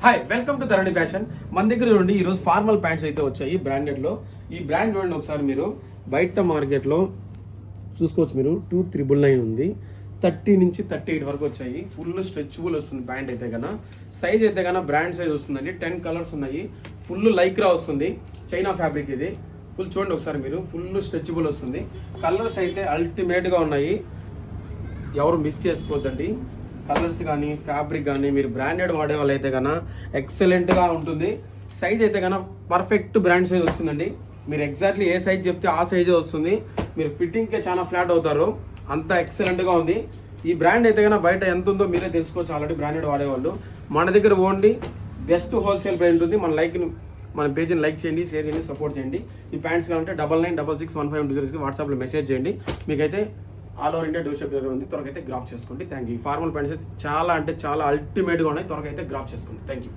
Hi welcome to Dharani fashion. మన దగ్గర చూడండి ఈరోజు ఫార్మల్ ప్యాంట్స్ అయితే వచ్చాయి బ్రాండెడ్లో. ఈ బ్రాండ్ చూడండి ఒకసారి మీరు బయట మార్కెట్లో చూసుకోవచ్చు. మీరు 2399 ఉంది, 30 నుంచి 38 వరకు వచ్చాయి. ఫుల్ స్ట్రెచబుల్ వస్తుంది ప్యాంట్ అయితే కన్నా. సైజ్ అయితే కన్నా బ్రాండ్ సైజ్ వస్తుందండి. 10 కలర్స్ ఉన్నాయి. ఫుల్ లైక్రా వస్తుంది, చైనా ఫ్యాబ్రిక్ ఇది. ఫుల్ చూడండి ఒకసారి మీరు, ఫుల్ స్ట్రెచబుల్ వస్తుంది. కలర్స్ అయితే అల్టిమేట్గా ఉన్నాయి, ఎవరు మిస్ చేసుకోవద్దండి. కలర్స్ కానీ ఫ్యాబ్రిక్ కానీ మీరు బ్రాండెడ్ వాడే వాళ్ళు అయితే కన్నా ఎక్సలెంట్గా ఉంటుంది. సైజ్ అయితే కన్నా పర్ఫెక్ట్ బ్రాండ్ సైజ్ వస్తుందండి. మీరు ఎగ్జాక్ట్లీ ఏ సైజ్ చెప్తే ఆ సైజే వస్తుంది. మీరు ఫిట్టింగ్కే చాలా ఫ్లాట్ అవుతారు, అంత ఎక్సలెంట్గా ఉంది. ఈ బ్రాండ్ అయితే కన్నా బయట ఎంత ఉందో మీరే తెలుసుకోవచ్చు. ఆల్రెడీ బ్రాండెడ్ వాడేవాళ్ళు మన దగ్గర ఓన్లీ బెస్ట్ హోల్సేల్ బ్రాండ్ ఉంది. మన పేజీని లైక్ చేయండి, షేర్ చేయండి, సపోర్ట్ చేయండి. ఈ ప్యాంట్స్ కావాలంటే 99661520 వాట్సాప్లో మెసేజ్ చేయండి. మీకైతే all over India door ship delivery ఉంది. త్వరగా అయితే గ్రాప్ చేసుకోండి. Thank you. ఫార్మల్ ప్యాంట్స్ చాలా అంటే చాలా అల్టిమేట్గా ఉన్నాయి. త్వరగా అయితే గ్రాప్ చేసుకోండి. Thank you.